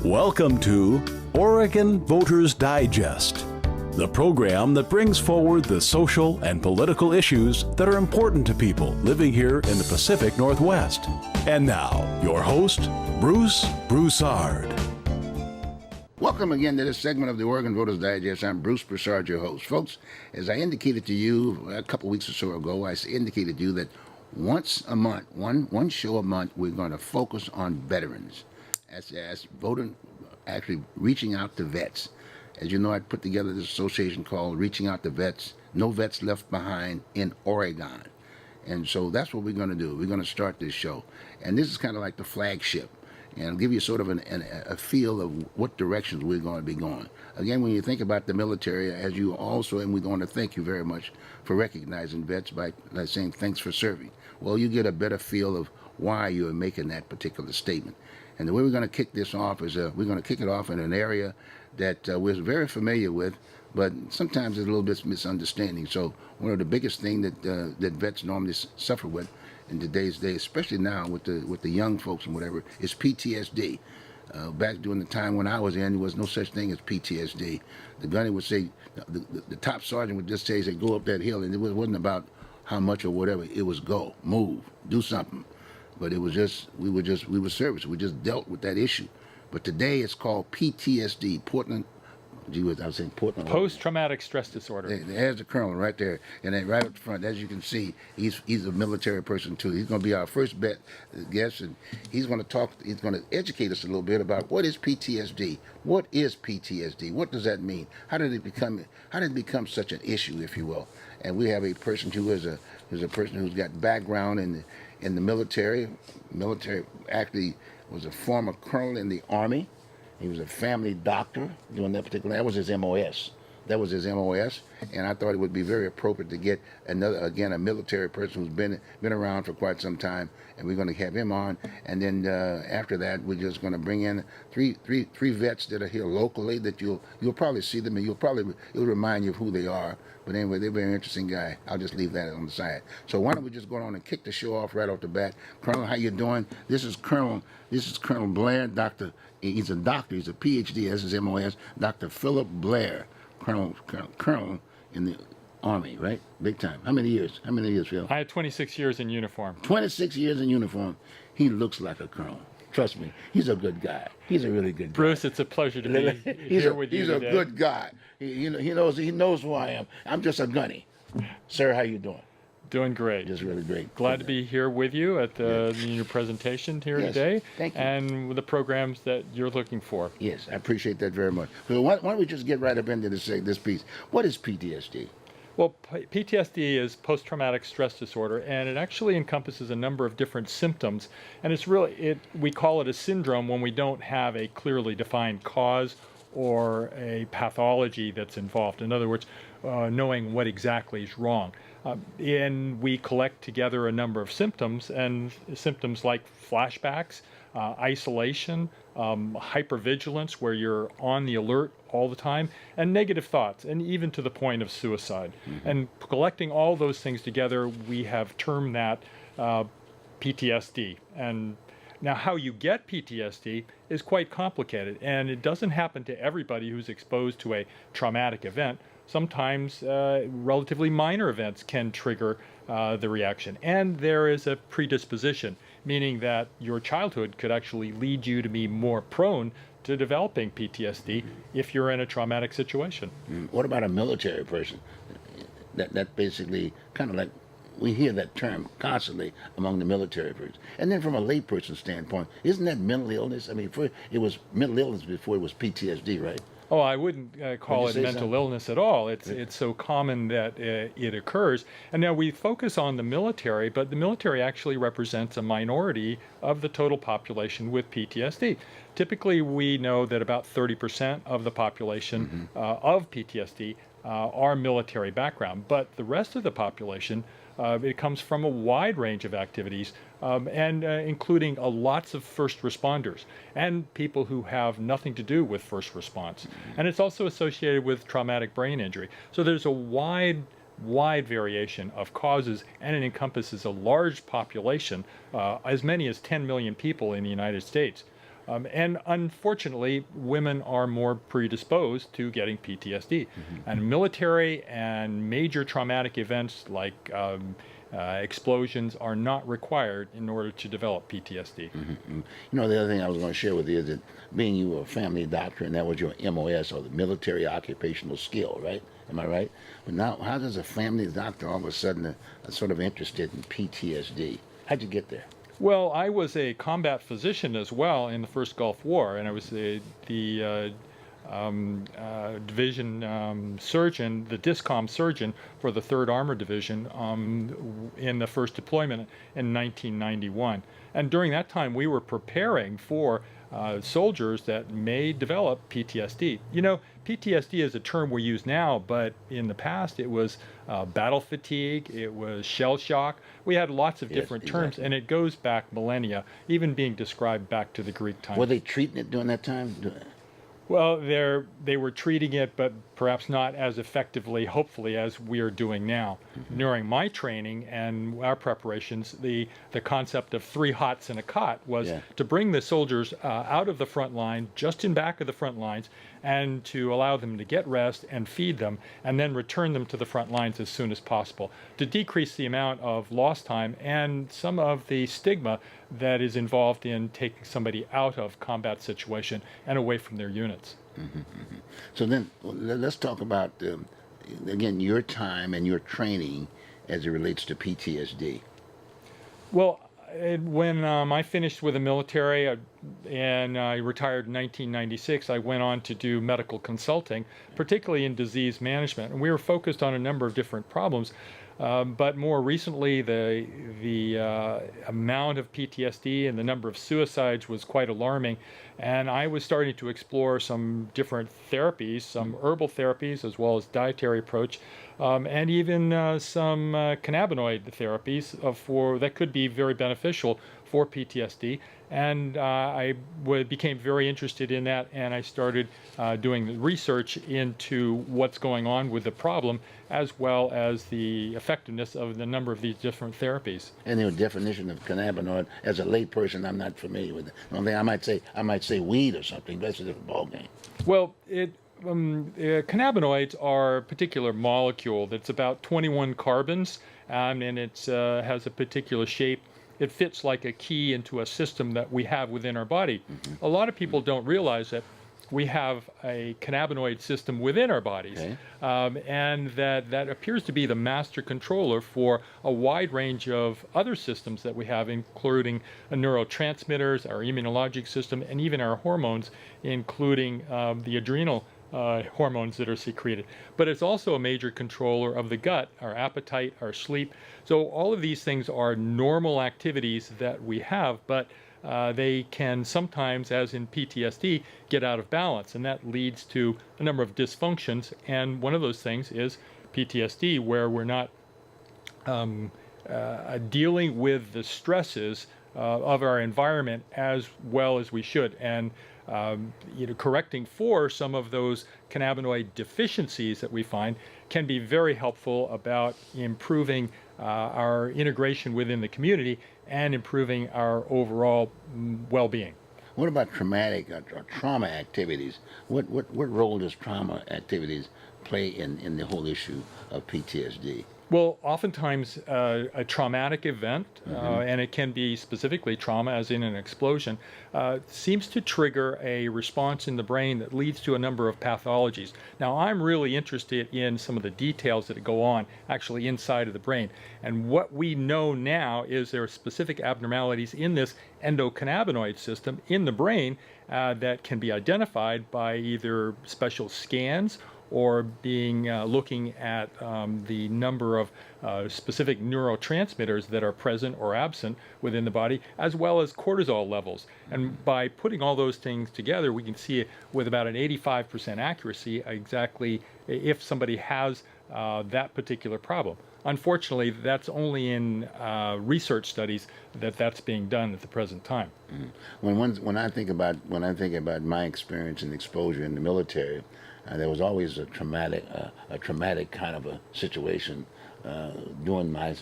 Welcome to Oregon Voters Digest, the program that brings forward the social and political issues that are important to people living here in the Pacific Northwest. And now, your host, Bruce Broussard. Welcome again to this segment of the Oregon Voters Digest. I'm Bruce Broussard, your host. Folks, as I indicated to you a couple weeks or so ago, I indicated to you that once a month, one show a month, we're going to focus on veterans. As voting, actually reaching out to vets. As you know, I put together this association called Reaching Out to Vets, No Vets Left Behind in Oregon. And so that's what we're going to do. We're going to start this show. And this is kind of like the flagship. And I'll give you sort of a feel of what directions we're going to be going. Again, when you think about the military, as you also, and we're going to thank you very much for recognizing vets by saying thanks for serving. Well, you get a better feel of why you are making that particular statement. And the way we're going to kick this off is we're going to kick it off in an area that we're very familiar with, but sometimes there's a little bit of misunderstanding. So one of the biggest things that vets normally suffer with in today's day, especially now with the young folks and whatever, is PTSD. Back during the time when I was in, there was no such thing as PTSD. The gunny would say, the top sergeant would just say, go up that hill, and it wasn't about how much or whatever. It was go, move, do something. But it was just, we were service. We just dealt with that issue. But today it's called PTSD, Portland. I was saying Portland. Post-traumatic stress disorder. There's the colonel right there, and then right up front, as you can see, he's a military person too. He's going to be our first guest, and he's going to talk. He's going to educate us a little bit about what is PTSD. What is PTSD? What does that mean? How did it become such an issue, if you will? And we have a person who is a person who's got background in the military. Military actually was a former colonel in the Army. He was a family doctor doing that particular. That was his MOS. And I thought it would be very appropriate to get a military person who's been around for quite some time, and we're going to have him on. And then after that, we're just going to bring in three vets that are here locally that you'll probably see them, and it'll remind you of who they are. But anyway, they're a very interesting guy. I'll just leave that on the side. So why don't we just go on and kick the show off right off the bat. Colonel, how you doing? This is Colonel Blair, Dr. He's a doctor. He's a PhD. That's his MOS. Dr. Philip Blair, Colonel in the Army, right? Big time. How many years, Phil? I had 26 years in uniform. 26 years in uniform. He looks like a colonel. Trust me, he's a good guy. He's a really good guy. Bruce, it's a pleasure to be here with you today. He's a good guy. He knows who I am. I'm just a gunny. Sir, how you doing? Doing great. Just really great. Glad to be here with you at your presentation here today. Thank you. And with the programs that you're looking for. Yes, I appreciate that very much. So why don't we just get right up into this piece? What is PTSD? Well, PTSD is post-traumatic stress disorder, and it actually encompasses a number of different symptoms. And we call it a syndrome when we don't have a clearly defined cause or a pathology that's involved. In other words, knowing what exactly is wrong. And we collect together a number of symptoms, and symptoms like flashbacks, isolation, hypervigilance, where you're on the alert all the time, and negative thoughts, and even to the point of suicide. Mm-hmm. And collecting all those things together, we have termed that PTSD. And now how you get PTSD is quite complicated, and it doesn't happen to everybody who's exposed to a traumatic event. Sometimes relatively minor events can trigger the reaction. And there is a predisposition, meaning that your childhood could actually lead you to be more prone to developing PTSD if you're in a traumatic situation. What about a military person? That basically kind of like, we hear that term constantly among the military persons. And then from a layperson standpoint, isn't that mental illness? I mean, it was mental illness before it was PTSD, right? Oh, I wouldn't call it mental illness at all. It's so common that it occurs. And now we focus on the military, but the military actually represents a minority of the total population with PTSD. Typically, we know that about 30% of the population of PTSD are military background, but the rest of the population, it comes from a wide range of activities, and including lots of first responders and people who have nothing to do with first response. And it's also associated with traumatic brain injury. So there's a wide variation of causes, and it encompasses a large population, as many as 10 million people in the United States. And unfortunately, women are more predisposed to getting PTSD. And military and major traumatic events like explosions are not required in order to develop PTSD. You know, the other thing I was going to share with you is that being you were a family doctor and that was your MOS, or the military occupational skill, right? Am I right? But now, how does a family doctor all of a sudden sort of interested in PTSD? How'd you get there? Well, I was a combat physician as well in the first Gulf War, and I was the division surgeon, the DISCOM surgeon for the 3rd Armored Division in the first deployment in 1991. And during that time, we were preparing for soldiers that may develop PTSD. You know, PTSD is a term we use now, but in the past it was battle fatigue, it was shell shock. We had lots of different terms, and it goes back millennia, even being described back to the Greek times. Were they treating it during that time? Well, they were treating it, but perhaps not as effectively, hopefully, as we are doing now. During my training and our preparations, the concept of 3 hots in a cot was to bring the soldiers out of the front line, just in back of the front lines, and to allow them to get rest and feed them, and then return them to the front lines as soon as possible, to decrease the amount of lost time and some of the stigma that is involved in taking somebody out of combat situation and away from their units. So then let's talk about, again, your time and your training as it relates to PTSD. Well, when I finished with the military and I retired in 1996, I went on to do medical consulting, particularly in disease management. And we were focused on a number of different problems. But more recently, the amount of PTSD and the number of suicides was quite alarming. And I was starting to explore some different therapies, some herbal therapies, as well as dietary approach, and even some cannabinoid therapies that could be very beneficial for PTSD. And I became very interested in that, and I started doing the research into what's going on with the problem, as well as the effectiveness of the number of these different therapies. And the definition of cannabinoid, as a layperson, I'm not familiar with it. The only thing I might say weed or something. That's a different ballgame. Well, cannabinoids are a particular molecule that's about 21 carbons, and it has a particular shape. It fits like a key into a system that we have within our body. A lot of people don't realize that we have a cannabinoid system within our bodies, and that appears to be the master controller for a wide range of other systems that we have, including neurotransmitters, our immunologic system, and even our hormones, including the adrenal hormones that are secreted. But it's also a major controller of the gut, our appetite, our sleep. So all of these things are normal activities that we have, but they can sometimes, as in PTSD, get out of balance, and that leads to a number of dysfunctions. And one of those things is PTSD, where we're not dealing with the stresses of our environment as well as we should, and correcting for some of those cannabinoid deficiencies that we find can be very helpful about improving our integration within the community and improving our overall well-being. What about traumatic or trauma activities? What role does trauma activities play in the whole issue of PTSD? Well, oftentimes a traumatic event, and it can be specifically trauma, as in an explosion, seems to trigger a response in the brain that leads to a number of pathologies. Now, I'm really interested in some of the details that go on actually inside of the brain. And what we know now is there are specific abnormalities in this endocannabinoid system in the brain that can be identified by either special scans or looking at the number of specific neurotransmitters that are present or absent within the body, as well as cortisol levels. And by putting all those things together, we can see with about an 85% accuracy exactly if somebody has that particular problem. Unfortunately, that's only in research studies that's being done at the present time. When I think about my experience and exposure in the military, there was always a traumatic kind of a situation during my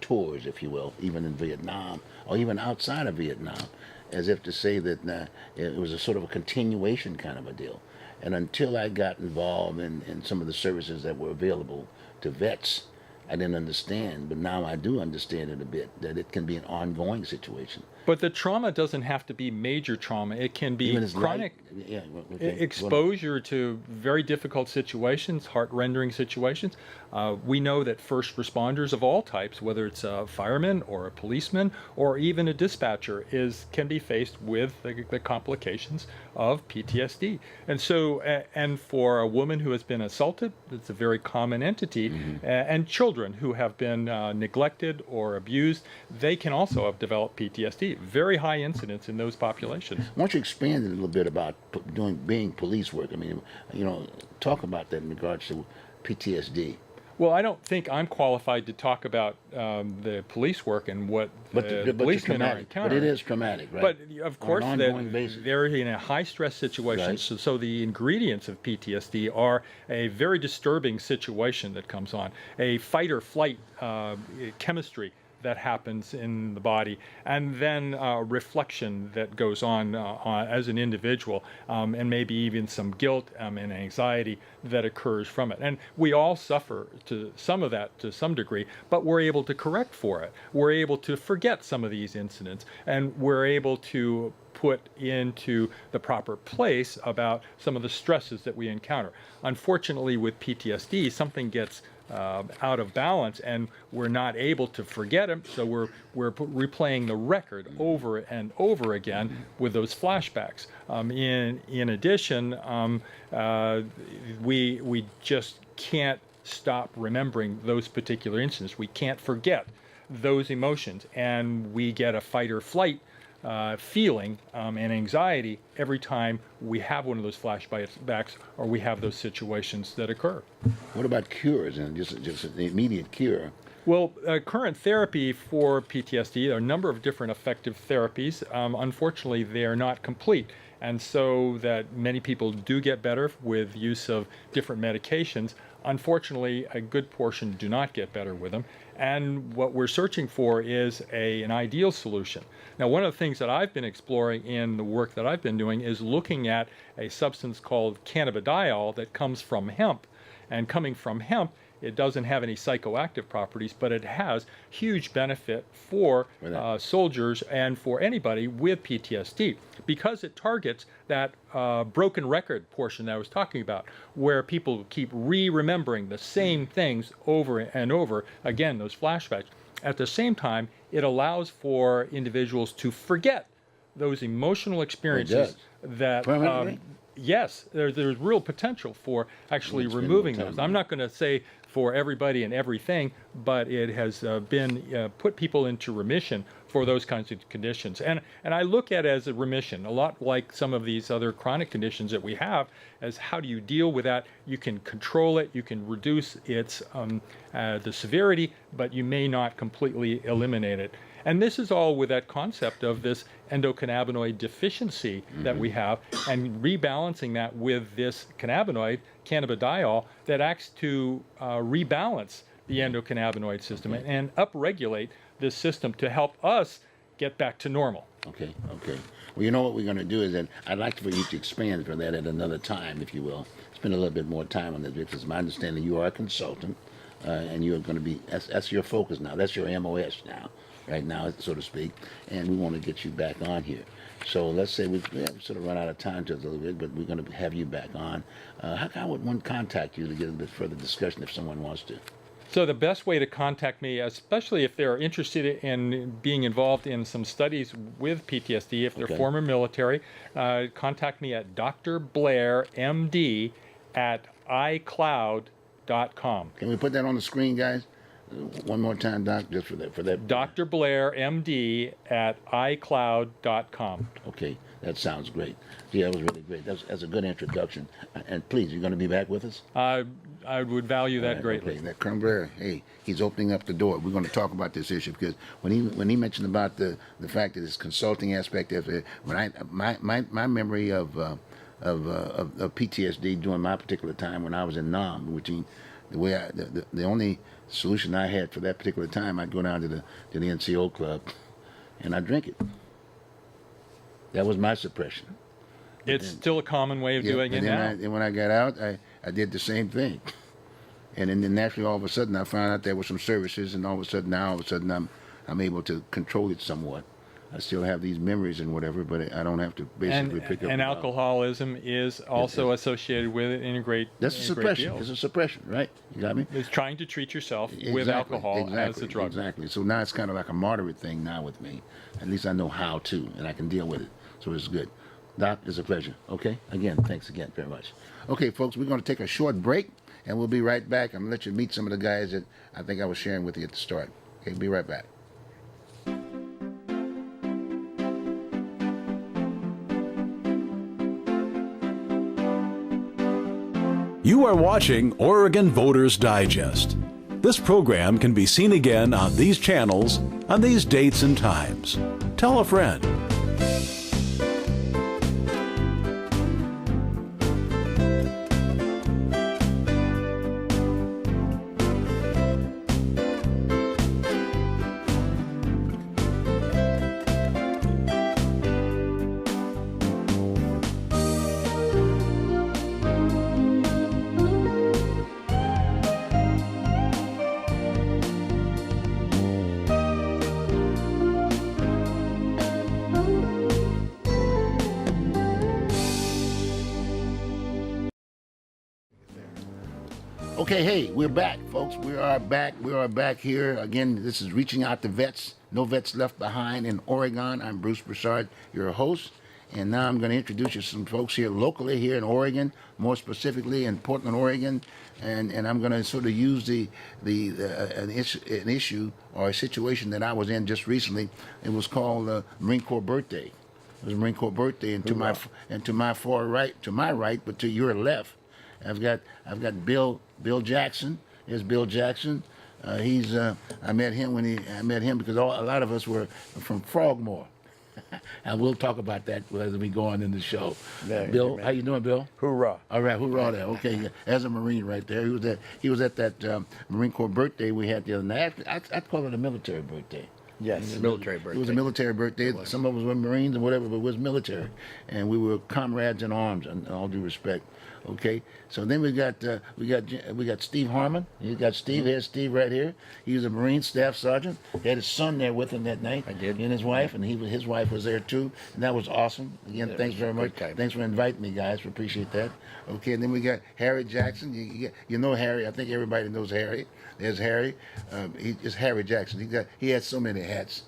tours, if you will, even in Vietnam or even outside of Vietnam, as if to say that it was a sort of a continuation kind of a deal. And until I got involved in some of the services that were available to vets, I didn't understand, but now I do understand it a bit, that it can be an ongoing situation. But the trauma doesn't have to be major trauma. It can be chronic exposure to very difficult situations, heart-rending situations. We know that first responders of all types, whether it's a fireman or a policeman or even a dispatcher, can be faced with the complications of PTSD. And so, and for a woman who has been assaulted, it's a very common entity, and children who have been neglected or abused, they can also have developed PTSD. Very high incidence in those populations. Why don't you expand a little bit about being police work? I mean, talk about that in regards to PTSD. Well, I don't think I'm qualified to talk about the police work and what the policemen are encountering. But it is traumatic, right? But of course, they're in a high-stress situation, right. So the ingredients of PTSD are a very disturbing situation that comes on, a fight-or-flight chemistry that happens in the body, and then reflection that goes on as an individual, and maybe even some guilt and anxiety that occurs from it. And we all suffer to some of that to some degree, but we're able to correct for it. We're able to forget some of these incidents, and we're able to put into the proper place about some of the stresses that we encounter. Unfortunately, with PTSD, something gets out of balance, and we're not able to forget them, so we're replaying the record over and over again with those flashbacks. In addition, we just can't stop remembering those particular incidents. We can't forget those emotions, and we get a fight or flight feeling and anxiety every time we have one of those flashbacks or we have those situations that occur. What about cures and just an immediate cure? Well, current therapy for PTSD, there are a number of different effective therapies. Unfortunately, they are not complete. And so that many people do get better with use of different medications. Unfortunately, a good portion do not get better with them. And what we're searching for is an ideal solution. Now, one of the things that I've been exploring in the work that I've been doing is looking at a substance called cannabidiol that comes from hemp. And coming from hemp, it doesn't have any psychoactive properties, but it has huge benefit for soldiers and for anybody with PTSD, because it targets that broken record portion that I was talking about, where people keep remembering the same things over and over again, those flashbacks. At the same time, it allows for individuals to forget those emotional experiences that yes, there's real potential for actually removing those. I'm not going to say for everybody and everything, but it has been put people into remission for those kinds of conditions. And I look at it as a remission, a lot like some of these other chronic conditions that we have, as how do you deal with that? You can control it, you can reduce its the severity, but you may not completely eliminate it. And this is all with that concept of this endocannabinoid deficiency that we have, and rebalancing that with this cannabinoid, cannabidiol, that acts to rebalance the endocannabinoid system and upregulate this system to help us get back to normal. Okay. Well, you know what we're going to do is that I'd like for you to expand for that at another time, if you will. Spend a little bit more time on this, because my understanding you are a consultant, and you're going to be, that's your focus now. That's your MOS now. Right now, so to speak, and we want to get you back on here. So let's say we've sort of run out of time just a little bit, but we're going to have you back on. How would one contact you to get a bit further discussion if someone wants to? So the best way to contact me, especially if they're interested in being involved in some studies with PTSD, if they're former military, contact me at Dr. Blair, MD, at iCloud.com. Can we put that on the screen, guys? One more time, Doc, just for that. Dr. Blair, MD, at iCloud.com. Okay, that sounds great. Yeah, that was really great. That's a good introduction. And please, you're going to be back with us? I would value that greatly. Okay. That Colonel Blair, hey, he's opening up the door. We're going to talk about this issue, because when he mentioned about the fact that this consulting aspect of it, my memory of of PTSD during my particular time when I was in Nam, which the only solution I had for that particular time, I'd go down to the NCO club and I'd drink it. That was my suppression. It's still a common way of doing it now. And when I got out, I did the same thing. And then naturally, all of a sudden, I found out there were some services, and all of a sudden, I'm able to control it somewhat. I still have these memories and whatever, but I don't have to basically pick up. And alcoholism is also associated with it in a great That's a suppression. It's a suppression, right? You got me? It's trying to treat yourself with alcohol as a drug. Exactly. So now it's kind of like a moderate thing now with me. At least I know how to, and I can deal with it. So it's good. Doc, it's a pleasure. Okay? Again, thanks again very much. Okay, folks, we're going to take a short break, and we'll be right back. I'm going to let you meet some of the guys that I think I was sharing with you at the start. Okay, be right back. You are watching Oregon Voters Digest. This program can be seen again on these channels on these dates and times. Tell a friend. Okay, hey, we're back, folks. We are back. We are back here. Again, this is Reaching Out to Vets. No Vets Left Behind in Oregon. I'm Bruce Broussard, your host. And now I'm going to introduce you to some folks here locally here in Oregon, more specifically in Portland, Oregon. And I'm going to sort of use an issue or a situation that I was in just recently. It was called Marine Corps Birthday. It was Marine Corps Birthday, and to my far right, to my right, but to your left, I've got Bill Jackson. There's Bill Jackson. I met him because a lot of us were from Frogmore. And we'll talk about that as we go on in the show. Yeah, Bill, how you doing, Bill? Hoorah! All right, hoorah there. Okay, yeah. As a Marine right there, he was at that Marine Corps birthday we had the other night. I'd call it a military birthday. Yes, military birthday. It was a military birthday. Some of us were Marines and whatever, but it was military, and we were comrades in arms. In all due respect. Okay, so then we got Steve Harmon. You got Steve. Here's Steve right here. He was a Marine Staff Sergeant. He had his son there with him that night. I did. He and his wife, and his wife was there too, and that was awesome. Again, thanks very much. Thanks for inviting me, guys. We appreciate that. Okay, and then we got Harry Jackson. You know Harry. I think everybody knows Harry. There's Harry. It's Harry Jackson. He had so many hats.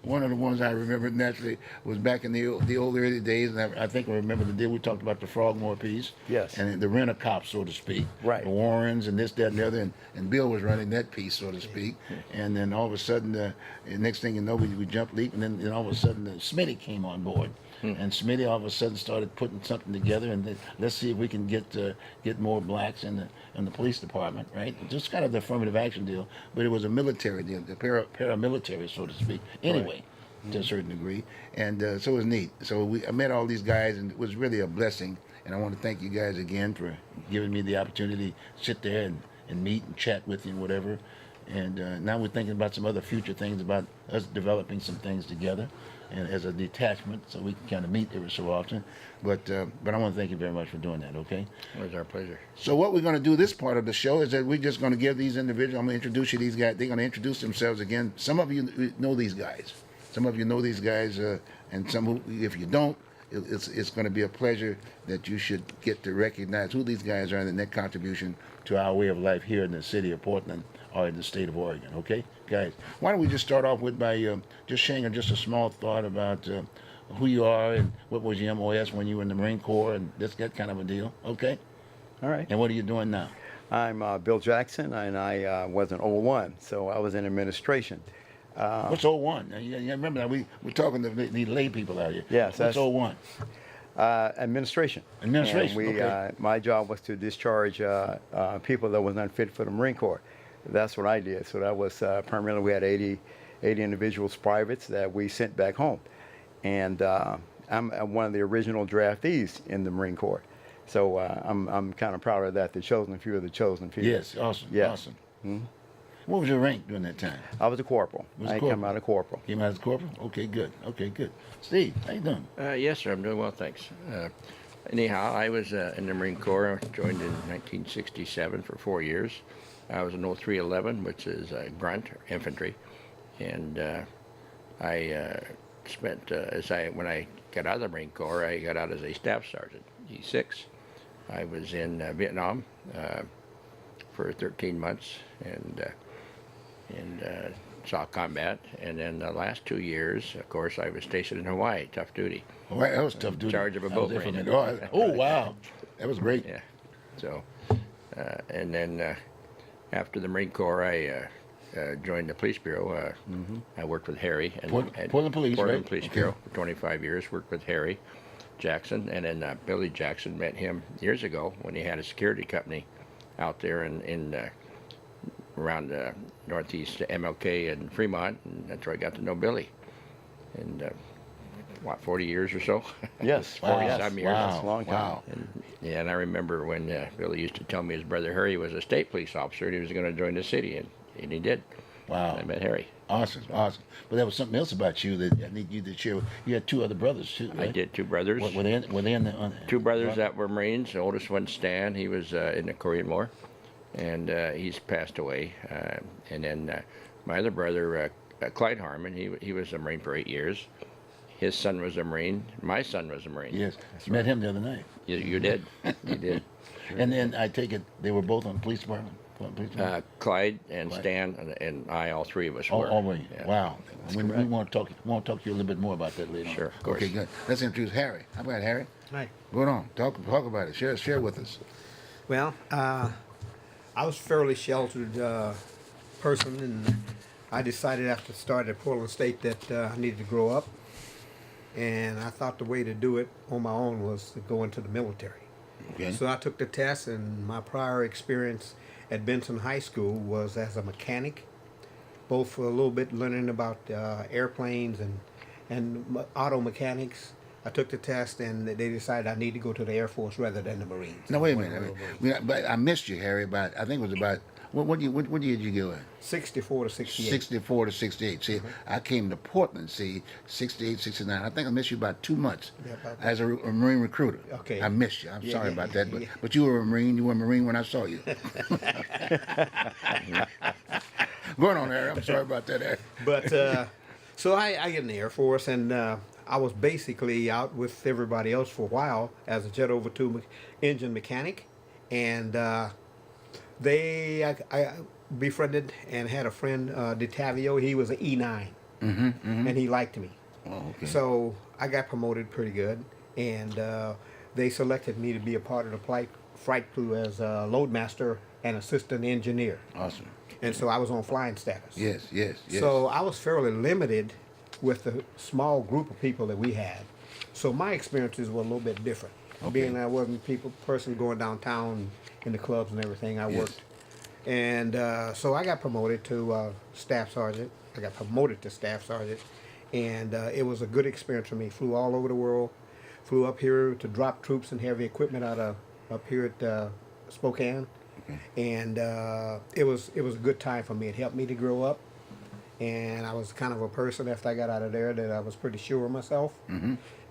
One of the ones I remember naturally was back in the old early days, and I think I remember the day we talked about the Frogmore piece. Yes. And the rent-a-cop, so to speak. Right. The Warrens and this, that, and the other, and Bill was running that piece, so to speak. And then all of a sudden, the next thing you know, we jumped leap, and then all of a sudden, Smitty came on board. And Smitty all of a sudden started putting something together, and then, let's see if we can get more blacks in the police department, right? Just kind of the affirmative action deal, but it was a military deal, the paramilitary, so to speak. Anyway, to a certain degree, and so it was neat. So I met all these guys, and it was really a blessing. And I want to thank you guys again for giving me the opportunity to sit there and meet and chat with you and whatever. And now we're thinking about some other future things, about us developing some things together and as a detachment, so we can kind of meet every so often. But I want to thank you very much for doing that, okay? It was our pleasure. So what we're going to do this part of the show is that we're just going to give these individuals, I'm going to introduce you to these guys. They're going to introduce themselves again. Some of you know these guys. Some of you know these guys, and some who, if you don't, it's going to be a pleasure that you should get to recognize who these guys are and their contribution to our way of life here in the city of Portland or in the state of Oregon, okay? Guys, why don't we just start off with by just sharing just a small thought about who you are and what was your MOS when you were in the Marine Corps and that kind of a deal, okay? All right. And what are you doing now? I'm Bill Jackson, and I was an 01, so I was in administration. What's 01? You remember that we were talking to the lay people out here. Yes. What's 01? Administration. Administration, And okay. My job was to discharge people that was not fit for the Marine Corps. That's what I did. So that was primarily, we had 80 individuals, privates, that we sent back home. And I'm one of the original draftees in the Marine Corps. So I'm kind of proud of that. The chosen few are the chosen few. Yes, awesome, Yeah. awesome. What was your rank during that time? I was a corporal. Was a I corporal? come out of corporal. Came out as corporal? Okay, good. Okay, good. Steve, how you doing? Yes, sir. I'm doing well, thanks. Anyhow, I was in the Marine Corps. I joined in 1967 for 4 years. I was in 0311, which is grunt or infantry, and I spent when I got out of the Marine Corps, I got out as a staff sergeant, E6. I was in Vietnam for 13 months and saw combat, and then the last 2 years, of course, I was stationed in Hawaii, tough duty. All right, that was tough duty. Charge of a I was boat there for a range. minute. Oh, wow. That was great. Yeah. So, and then after the Marine Corps, I joined the police bureau. I worked with Harry. And Portland Police, Portland right? Police Okay. Bureau for 25 years. Worked with Harry Jackson, and then Billy Jackson. Met him years ago when he had a security company out there in around northeast MLK and Fremont, and that's where I got to know Billy. And what, 40 years or so? Yes. 40 yes. some years. Wow. That's a long time. Wow. And I remember when Billy used to tell me his brother Harry was a state police officer and he was going to join the city, and he did. Wow. I met Harry. Awesome, awesome. But there was something else about you that I need you to share. You had 2 other brothers, too, right? I did 2 brothers. Were they in the... 2 brothers that were Marines. The oldest one, Stan, he was in the Korean War, and he's passed away. And then my other brother, Clyde Harmon, he was a Marine for 8 years. His son was a Marine. My son was a Marine. Yes, met him the other night. You did. You did. And then I take it they were both on the police department? Clyde and Clyde. Stan and I, all 3 of us Oh, were. oh, wait. Yeah. Wow. We want to talk to you a little bit more about that later. Sure, on. of course. Okay, good. Let's introduce Harry. How about Harry? Hi. Go on. Talk about it. Share with us. Well, I was a fairly sheltered person, and I decided after starting at Portland State that I needed to grow up. And I thought the way to do it on my own was to go into the military. Okay. So I took the test, and my prior experience at Benson High School was as a mechanic, both for a little bit learning about airplanes and auto mechanics. I took the test, and they decided I need to go to the Air Force rather than the Marines. Now, wait a minute. But I missed you, Harry, I think it was about... What year did you go in? 64 to 68. 64 to 68. See, I came to Portland, 68, 69. I think I missed you about 2 months Yeah, about as a Marine recruiter. Okay. I missed you. I'm Yeah, sorry yeah, about that. yeah. But you were a Marine. You were a Marine when I saw you. Going on, Harry. I'm sorry about that, Harry. But so I get in the Air Force, and I was basically out with everybody else for a while as a jet over 2 engine mechanic, and I befriended and had a friend, DeTavio. He was an E9, and he liked me. Oh, okay. So I got promoted pretty good, and they selected me to be a part of the flight crew as a loadmaster and assistant engineer. Awesome. And so I was on flying status. Yes, yes, yes. So I was fairly limited with the small group of people that we had. So my experiences were a little bit different. Okay. Being I wasn't person going downtown in the clubs and everything, I worked. And so I got promoted to staff sergeant. I got promoted to staff sergeant. And it was a good experience for me. Flew all over the world. Flew up here to drop troops and heavy equipment out of up here at Spokane. And it was a good time for me. It helped me to grow up, and I was kind of a person after I got out of there that I was pretty sure of myself,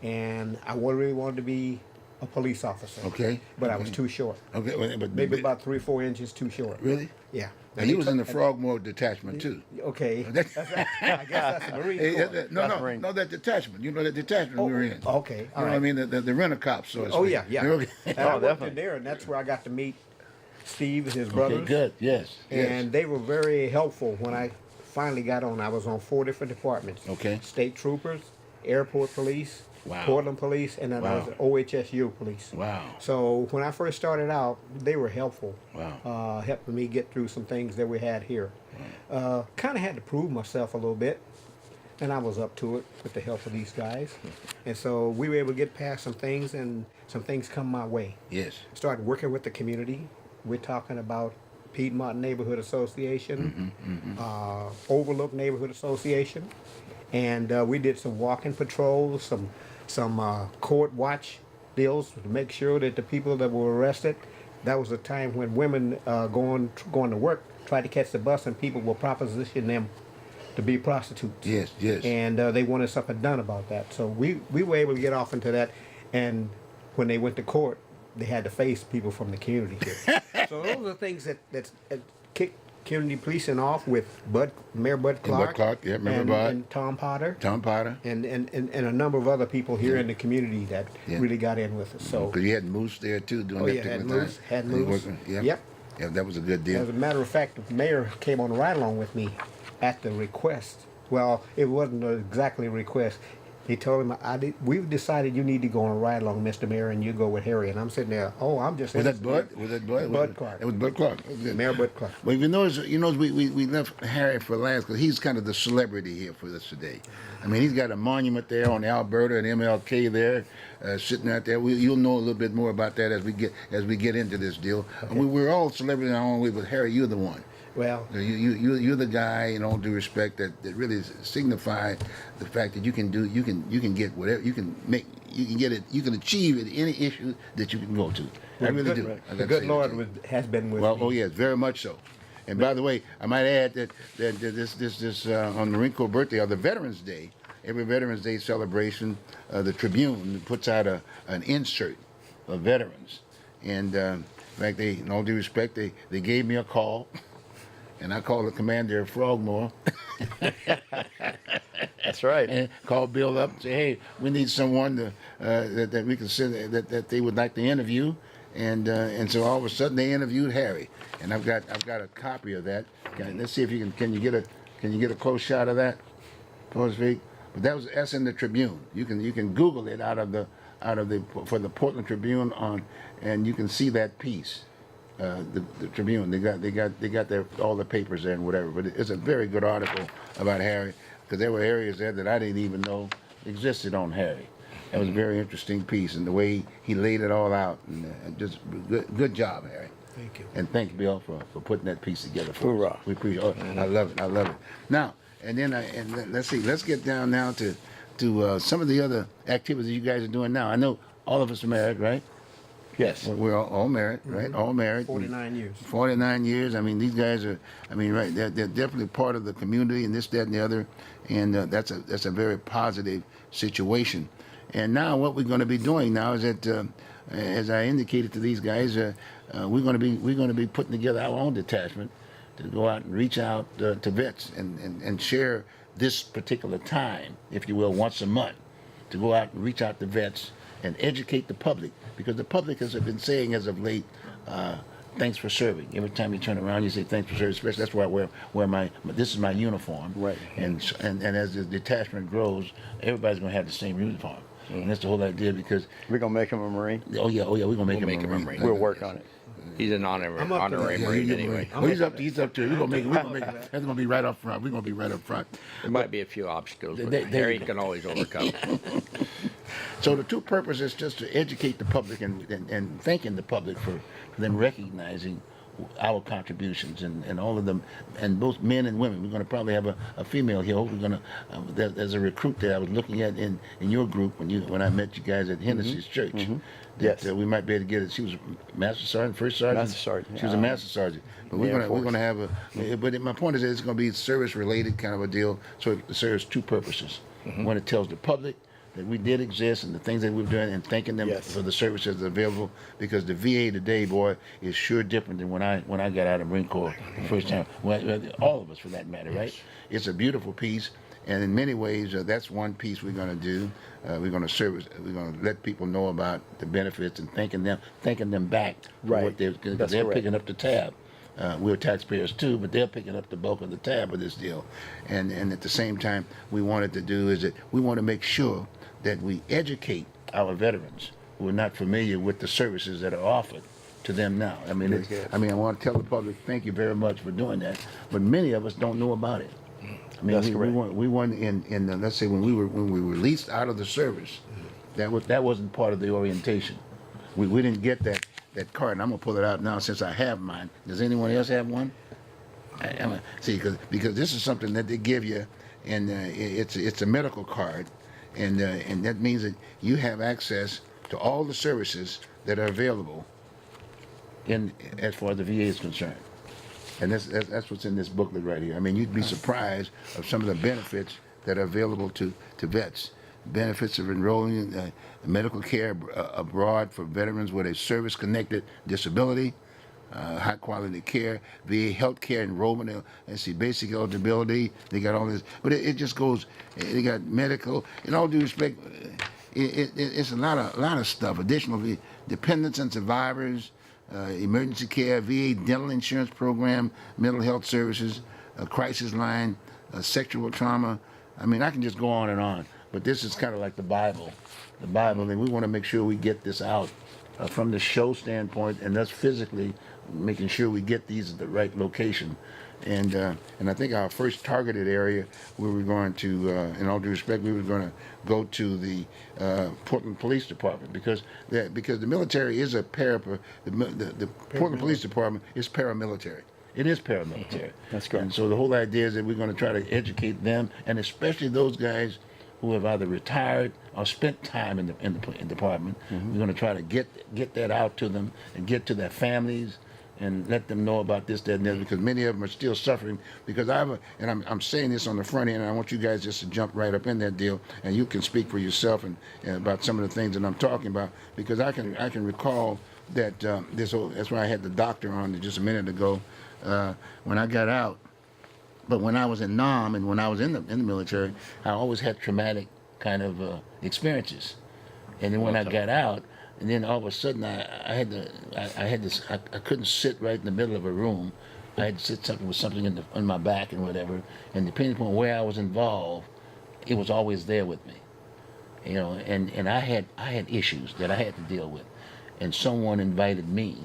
and I really wanted to be a police officer. Okay. But I was too short. Okay, but Maybe about 3 or 4 inches too short. Really? Yeah. Now, he was in the Frogmore detachment too. Okay. I guess that's the Marine Hey, Corps. no, that detachment. You know that detachment we were in. Okay. You All know right. what I mean? The rent-a-cop, so to Oh speak. yeah. Okay. And I worked definitely. in there, and that's where I got to meet Steve and his Okay, brothers. good. Yes. And they were very helpful when I finally got on. I was on 4 different departments. Okay. State troopers, airport police, Wow. Portland police, and then I was Wow. at OHSU police. Wow. So when I first started out, they were helpful. Wow. Helping me get through some things that we had here. Kind of had to prove myself a little bit, and I was up to it with the help of these guys. And so we were able to get past some things, and some things come my way. Yes. Started working with the community. We're talking about Piedmont Neighborhood Association, Overlook Neighborhood Association, and we did some walking patrols, some some court watch deals to make sure that the people that were arrested. That was a time when women going to work tried to catch the bus, and people will proposition them to be prostitutes. Yes, yes. And they wanted something done about that. So we were able to get off into that. And when they went to court, they had to face people from the community here. So those are things that kicked community policing off with Mayor Bud Clark. Bud Clark, yeah, remember Bud? And Tom Potter. Tom Potter. And a number of other people here in the community that really got in with us. So Because you had Moose there too during that particular time. Had Moose. Yep. Yeah, that was a good deal. As a matter of fact, the mayor came on a ride along with me at the request. Well, it wasn't exactly a request. He told him, we've decided you need to go on a ride along, Mr. Mayor, and you go with Harry. And I'm sitting there, I'm just... Was that Bud? Was that Bud? Bud Clark. It was Bud Clark. It was good. Mayor Bud Clark. Well, we left Harry for last because he's kind of the celebrity here for us today. I mean, he's got a monument there on Alberta and MLK there, sitting out there. You'll know a little bit more about that as we get into this deal. Okay. We're all celebrities in our own way, but Harry, you're the one. Well, You're the guy, in all due respect, that really signify the fact that you can get whatever you can achieve at any issue that you can go to. I really do. The good Lord has been with me. Oh yes, very much so. And by the way, I might add that this on Marine Corps birthday or the Veterans Day, every Veterans Day celebration, the Tribune puts out an insert of veterans, and in fact, in all due respect, they gave me a call. And I called the commander of Frogmore. That's right. And called Bill up and say, hey, we need someone that we consider that they would like to interview. And so all of a sudden they interviewed Harry. And I've got a copy of that. Let's see if you can you get a close shot of that? But that's in the Tribune. You can Google it for the Portland Tribune and you can see that piece. The Tribune, they got all the papers there and whatever, but it's a very good article about Harry because there were areas there that I didn't even know existed on Harry. It was a very interesting piece and the way he laid it all out, and just good job, Harry. Thank you. And thank Bill for putting that piece together for Hoorah. us. We appreciate it. Oh, I love it. Now, let's see. Let's get down now to some of the other activities you guys are doing now. I know all of us are married, right? Yes. We're all married, right? All married. 49 years. 49 years. I mean, these guys are, right, they're definitely part of the community and this, that, and the other. And that's a very positive situation. And now what we're going to be doing now is that, as I indicated to these guys, we're going to be putting together our own detachment to go out and reach out to vets and share this particular time, if you will, once a month, to go out and reach out to vets and educate the public, because the public has been saying as of late, thanks for serving. Every time you turn around, you say thanks for serving. Especially that's why I wear this is my uniform. Right. And as the detachment grows, everybody's going to have the same uniform. Mm-hmm. And that's the whole idea, because We're going to make him a Marine. we're going to make him a Marine. We'll work on it. He's an honorary Marine anyway. Well, he's up to it. We're gonna make it. That's gonna be right up front. We're gonna be right up front. There might be a few obstacles, but There Harry you go. can always overcome. So the two purposes is just to educate the public and thanking the public for them recognizing our contributions and all of them, and both men and women. We're going to probably have a female here. We're going to. There's a recruit that I was looking at in your group when I met you guys at Hennessy's church. Mm-hmm. Yes. We might be able to get it. She was a master sergeant, first sergeant. Master sergeant. She was a master sergeant. But we're going to have But my point is that it's going to be service related kind of a deal. So it serves two purposes. Mm-hmm. One, it tells the public that we did exist and the things that we've done, and thanking them for the services available, because the VA today, boy, is sure different than when I got out of the Marine Corps the first time. Well, all of us, for that matter, right? It's a beautiful piece, and in many ways, that's one piece we're going to do. We're going to let people know about the benefits and thanking them back for what they're picking up the tab. We're taxpayers too, but they're picking up the bulk of the tab of this deal. And at the same time, we wanted to do is that we want to make sure that we educate our veterans who are not familiar with the services that are offered to them now. I mean, I want to tell the public, thank you very much for doing that, but many of us don't know about it. I mean, we weren't in let's say when we were released out of the service, that wasn't part of the orientation. We didn't get that card, and I'm gonna pull it out now since I have mine. Does anyone else have one? See, because this is something that they give you, and it's a medical card, and that means that you have access to all the services that are available in as far as the VA is concerned. And that's what's in this booklet right here. I mean, you'd be surprised of some of the benefits that are available to vets. Benefits of enrolling in medical care abroad for veterans with a service-connected disability, high-quality care, VA health care enrollment, let's see, basic eligibility. They got all this, but it just goes. They got medical. In all due respect, it's a lot of stuff. Additionally, dependents and survivors. Emergency care, VA dental insurance program, mental health services, a crisis line, sexual trauma. I mean, I can just go on, but this is kind of like the Bible, and we want to make sure we get this out from the show standpoint, and that's physically making sure we get these at the right location. And I think our first targeted area, we were going to, in all due respect, we were going to go to the Portland Police Department because the military is the Portland Police Department is paramilitary. It is paramilitary. That's correct. And so the whole idea is that we're going to try to educate them, and especially those guys who have either retired or spent time in the department. We're going to try to get that out to them and get to their families and let them know about this, that, and that, because many of them are still suffering. Because I'm saying this on the front end, and I want you guys just to jump right up in that deal, and you can speak for yourself and about some of the things that I'm talking about. Because I can recall that that's why I had the doctor on just a minute ago when I got out. But when I was in NAM and when I was in the military, I always had traumatic kind of experiences. And then when I got out, and then all of a sudden I couldn't sit right in the middle of a room. I had to sit with something on my back and whatever. And depending upon where I was involved, it was always there with me. You know, and I had issues that I had to deal with. And someone invited me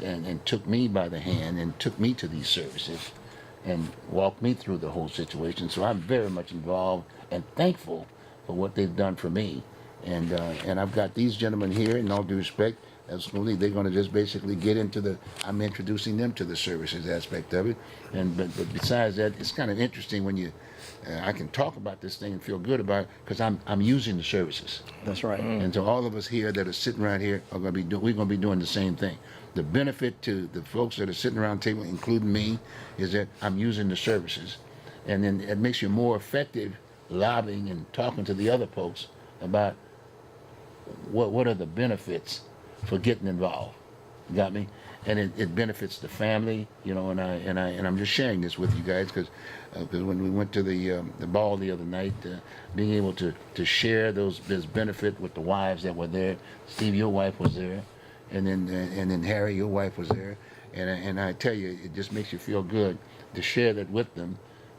and took me by the hand and took me to these services and walked me through the whole situation. So I'm very much involved and thankful for what they've done for me. And I've got these gentlemen here, in all due respect, absolutely, they're going to just basically get into I'm introducing them to the services aspect of it. But besides that, it's kind of interesting when I can talk about this thing and feel good about it because I'm using the services. That's right. And so all of us here that are sitting right here we're going to be doing the same thing. The benefit to the folks that are sitting around the table, including me, is that I'm using the services. And then it makes you more effective lobbying and talking to the other folks about what are the benefits for getting involved. You got me? And it benefits the family, you know, and I'm just sharing this with you guys because when we went to the ball the other night, being able to share this benefit with the wives that were there. Steve, your wife was there, and then Harry, your wife was there, and I tell you, it just makes you feel good to share that with them,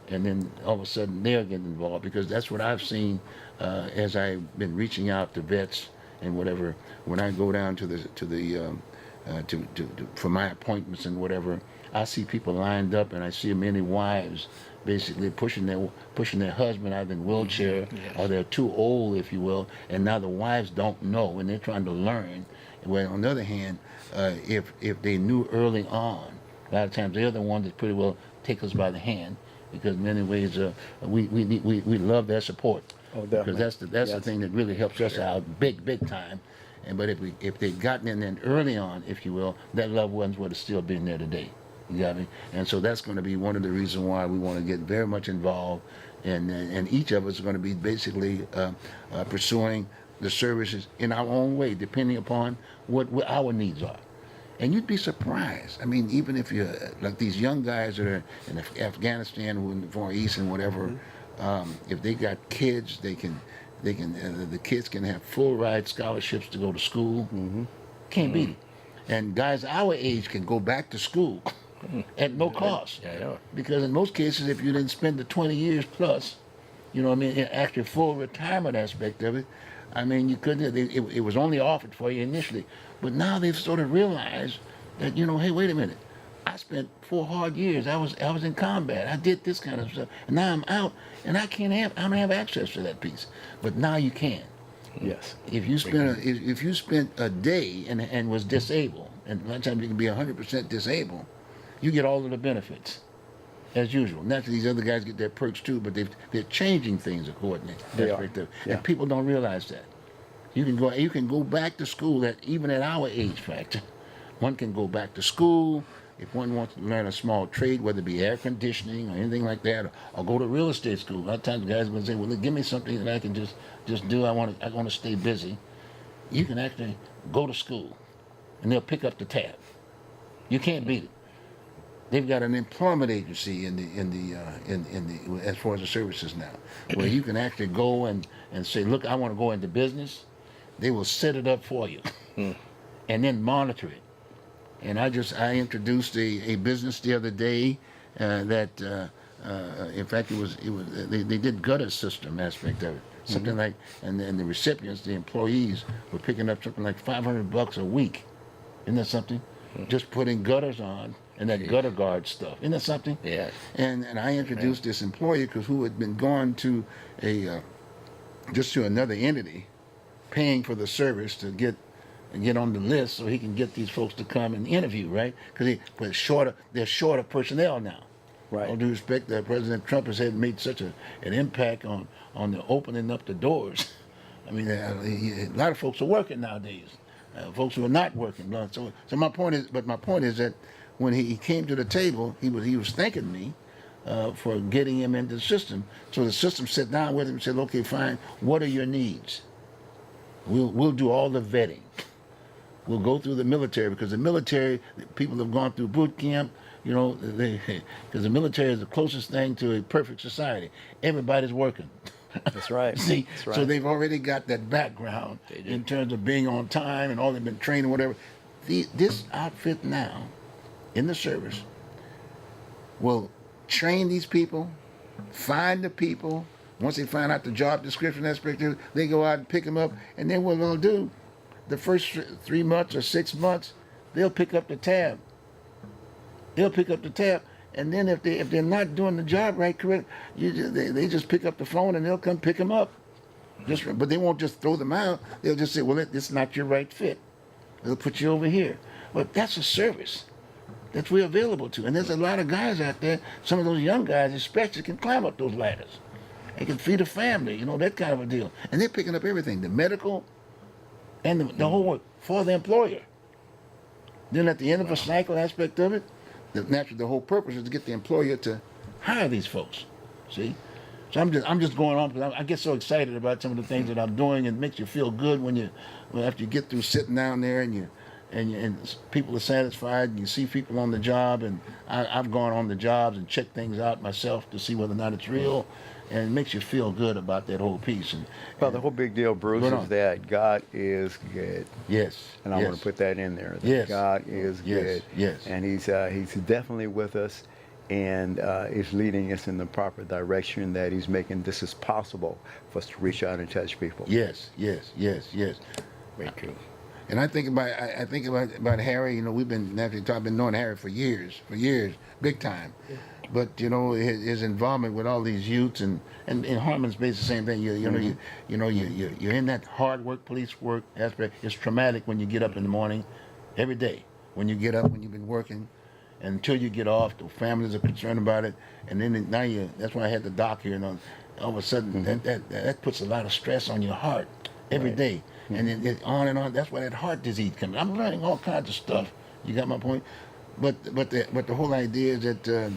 and then all of a sudden they're getting involved because that's what I've seen as I've been reaching out to vets and whatever. When I go down for my appointments and whatever, I see people lined up, and I see many wives basically pushing their husband either in wheelchair or they're too old, if you will, and now the wives don't know and they're trying to learn. Well, on the other hand, if they knew early on, a lot of times they're the ones that pretty well take us by the hand because in many ways we love their support. Oh, definitely. Because that's the thing that really helps us out big time. But if they'd gotten in then early on, if you will, that loved ones would have still been there today. You got me? And so that's going to be one of the reasons why we want to get very much involved, and each of us is going to be basically pursuing the services in our own way, depending upon what our needs are. And you'd be surprised. I mean, even if you're like these young guys that are in Afghanistan, who in the Far East and whatever, if they got kids, the kids can have full ride scholarships to go to school. Can't beat it. And guys our age can go back to school at no cost. Yeah. Because in most cases, if you didn't spend the 20 years plus, you know what I mean, after full retirement aspect of it, I mean, you couldn't, it was only offered for you initially. But now they've sort of realized that, you know, hey, wait a minute. I spent 4 hard years. I was in combat. I did this kind of stuff. And now I'm out, and I don't have access to that piece. But now you can. Yes. If you spent a day and was disabled, and a lot of times you can be 100% disabled, you get all of the benefits. as usual. Naturally, these other guys get their perks too, but they're changing things accordingly. They That's are. right there. Yeah. And people don't realize that. You can go back to school even at our age factor. One can go back to school if one wants to learn a small trade, whether it be air conditioning or anything like that, or go to real estate school. A lot of times, guys will say, "Well, give me something that I can just do. I want to stay busy." You can actually go to school, and they'll pick up the tab. You can't beat it. They've got an employment agency in the as far as the services now, where you can actually go and say, "Look, I want to go into business." They will set it up for you, and then monitor it. And I introduced a business the other day that in fact they did gutter system aspect of it, something like, and the recipients, the employees, were picking up something like $500 a week. Isn't that something? Just putting gutters on and that gutter guard stuff. Isn't that something? Yes. And I introduced this employee who had been going to to another entity, paying for the service to get on the list so he can get these folks to come and interview, right? Because they're short of personnel now. Right. All due respect, that President Trump has made such an impact on the opening up the doors. I mean, a lot of folks are working nowadays. Folks who are not working. So my point is that when he came to the table, he was thanking me for getting him into the system. So the system sat down with him and said, "Okay, fine. What are your needs? We'll do all the vetting. We'll go through the military, because the military, people have gone through boot camp, because the military is the closest thing to a perfect society. Everybody's working." That's right. See, That's right. so they've already got that background in terms of being on time and all they've been trained and whatever. This outfit now, in the service, will train these people, find the people. Once they find out the job description aspect of it, they go out and pick them up, and then what they'll do, the first 3 months or 6 months, they'll pick up the tab. And then if they're not doing the job right, correct, they just pick up the phone and they'll come pick them up. But they won't just throw them out. They'll just say, "Well, it's not your right fit. They'll put you over here." But that's a service that we're available to. And there's a lot of guys out there, some of those young guys especially, can climb up those ladders. They can feed a family, that kind of a deal. And they're picking up everything, the medical and the whole work for the employer. Then at the end of a cycle aspect of it, naturally the whole purpose is to get the employer to hire these folks. See? So I'm just going on because I get so excited about some of the things that I'm doing, and it makes you feel good after you get through sitting down there and people are satisfied, and you see people on the job, and I've gone on the jobs and checked things out myself to see whether or not it's real, and it makes you feel good about that whole piece. Well, the whole big deal, Bruce, is that God is good. Yes. And I want to put that in there. That Yes. God is good. Yes. And He's definitely with us, and is leading us in the proper direction, that He's making this as possible for us to reach out and touch people. Yes. Very true. And I think about Harry. We've been knowing Harry for years, big time. But his involvement with all these youths and Harmon's basically the same thing. You're in that hard work, police work aspect. It's traumatic when you get up in the morning, every day. When you get up, when you've been working, and until you get off, the families are concerned about it. And then that's why I had the doc here. All of a sudden, that puts a lot of stress on your heart every day. And it on and on. That's why that heart disease comes. I'm learning all kinds of stuff. You got my point? But the whole idea is that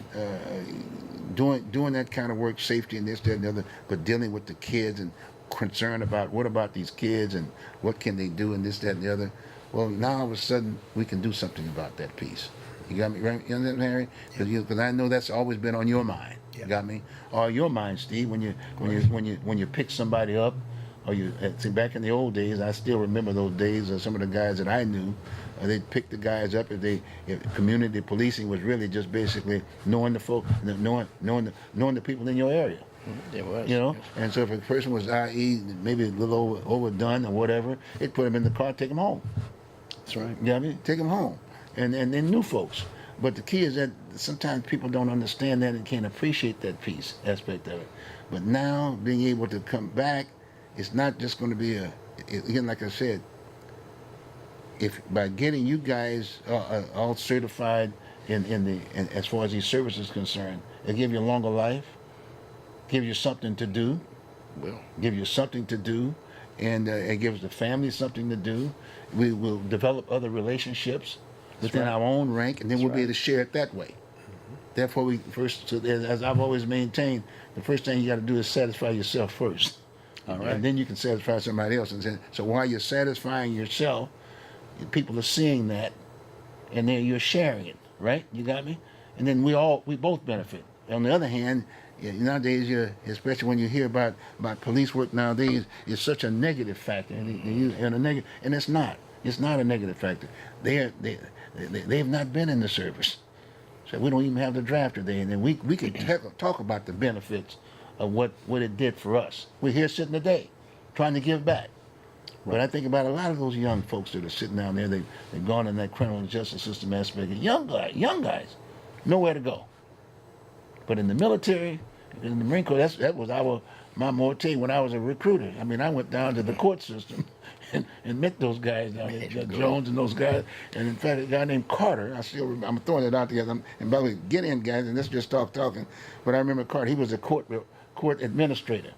doing that kind of work, safety and this, that, and the other, but dealing with the kids and concern about what about these kids and what can they do and this, that, and the other. Well, now all of a sudden we can do something about that piece. You got me right, you understand, Harry? Because I know that's always been on your mind. You got me? Or your mind, Steve, when you pick somebody up. Or see, back in the old days, I still remember those days. Some of the guys that I knew, they'd pick the guys up. If community policing was really just basically knowing the folk, knowing the people in your area. It was. And so if a person was i.e. maybe a little overdone or whatever, it'd put them in the car, take them home. That's right. You know what I mean? Take them home, and then new folks. But the key is that sometimes people don't understand that and can't appreciate that piece aspect of it. But now being able to come back. It's not just going to be again, like I said, if by getting you guys all certified in as far as these services concerned, It'll give you a longer life, give you something to do, Will. give you something to do, and it gives the family something to do. We will develop other relationships within our own rank, and then we'll be able to share it that way. Therefore, as I've always maintained, the first thing you got to do is satisfy yourself first. All right. And then you can satisfy somebody else. So while you're satisfying yourself, people are seeing that, and then you're sharing it, right? You got me? And then we both benefit. On the other hand, nowadays, especially when you hear about police work nowadays, it's such a negative factor, and it's not. It's not a negative factor. They've not been in the service. So we don't even have the draft today, and then we can talk about the benefits of what it did for us. We're here sitting today, trying to give back. But I think about a lot of those young folks that are sitting down there. They've gone in that criminal justice system aspect. Young guys, nowhere to go. But in the military, in the Marine Corps, that was my morte when I was a recruiter. I mean, I went down to the court system and met those guys down there, Jones and those guys. And in fact, a guy named Carter, I'm throwing it out together. And by the way, get in, guys, and let's just talking. But I remember Carter, he was a court administrator.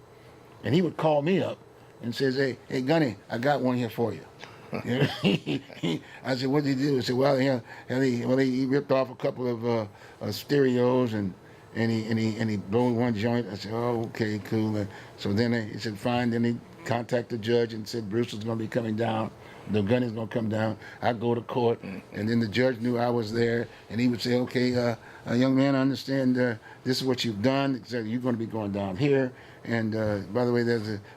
And he would call me up and says, hey, Gunny, I got one here for you. I said, what did he do? He said, well, he ripped off a couple of stereos and he blew one joint. I said, oh, okay, cool. And so then he said, fine. Then he contacted the judge and said, Bruce is going to be coming down. The gun is going to come down. I go to court, and then the judge knew I was there, and he would say, okay, young man, I understand this is what you've done. So you're going to be going down here. And by the way,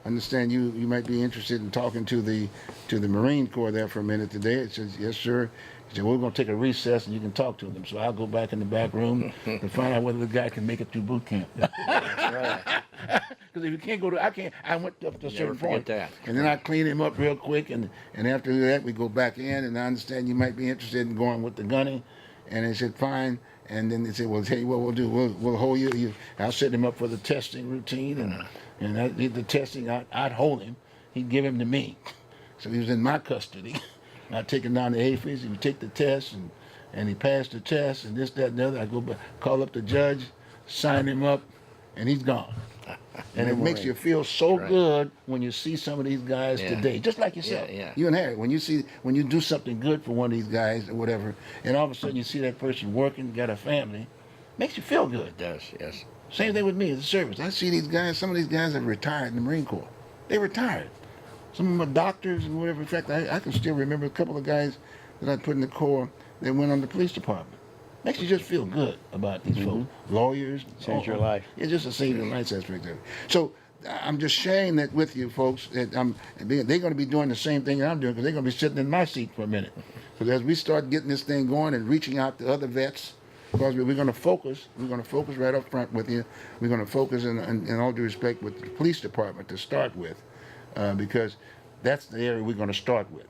understand you might be interested in talking to the Marine Corps there for a minute today. It says, yes, sir. He said, well, we're going to take a recess and you can talk to them. So I'll go back in the back room to find out whether the guy can make it through boot camp. Because if you can't go I went up to a certain point. That. And then I clean him up real quick. And after that, we go back in. And I understand you might be interested in going with the gunny. And they said, fine. And then they said, well, tell you what we'll do. We'll hold you. I'll set him up for the testing routine. And I did the testing. I'd hold him. He'd give him to me. So he was in my custody. I'd take him down to AFIS. He would take the test. And he passed the test. And this, that, and the other. I go back, call up the judge, sign him up, and he's gone. And it makes you feel so good when you see some of these guys today, just like yourself. You and Harry, when you do something good for one of these guys or whatever, and all of a sudden you see that person working, got a family, makes you feel good. It does, yes. Same thing with me as a service. I see these guys, some of these guys have retired in the Marine Corps. They retired. Some of them are doctors and whatever. In fact, I can still remember a couple of guys that I put in the Corps that went on the police department. Makes you just feel good about these folks. Lawyers. Change your life. It's just a saving your life aspect of it. So I'm just sharing that with you folks. That they're going to be doing the same thing that I'm doing because they're going to be sitting in my seat for a minute. Because as we start getting this thing going and reaching out to other vets, because we're going to focus right up front with you. We're going to focus in all due respect with the police department to start with, because that's the area we're going to start with.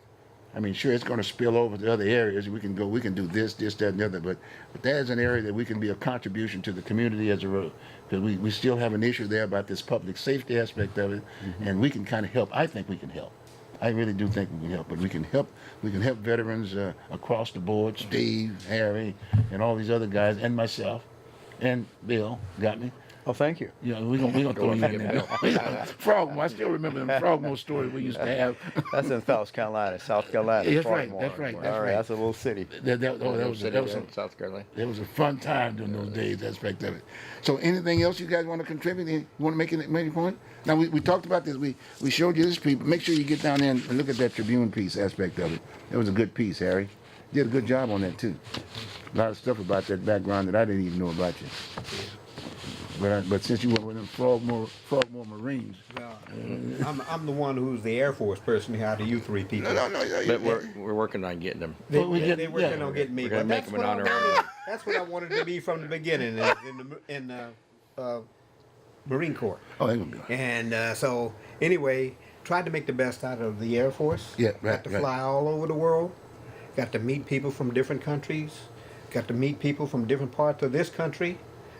I mean, sure, it's going to spill over to other areas. We can do this, that, and the other. But that is an area that we can be a contribution to the community as a whole. Because we still have an issue there about this public safety aspect of it, and we can kind of help. I think we can help. I really do think we can help. But we can help veterans across the board. Steve, Harry, and all these other guys, and myself, and Bill. Got me? Oh, thank you. Yeah, we're gonna throw you in there. Frogmore, I still remember them Frogmore stories we used to have. That's in South Carolina. That's right. That's right. All right, that's a little city. That was South Carolina. It was a fun time during those days, aspect of it. So anything else you guys want to contribute? You want to make any point? Now, we talked about this. We showed you this piece. Make sure you get down there and look at that Tribune piece aspect of it. It was a good piece, Harry. You did a good job on that, too. A lot of stuff about that background that I didn't even know about you. But since you were with them Frogmore Marines. I'm the one who's the Air Force person here out of you three people. No. But we're working on getting them. They're working on getting me. We're gonna But make that's them an what I honorary. wanted. That's what I wanted to be from the beginning in the Marine Corps. Oh, they're going to be all right. And so anyway, tried to make the best out of the Air Force. Yeah, right, Got to fly all over the world. Got to meet people from different countries. Got to meet people from different parts of this country.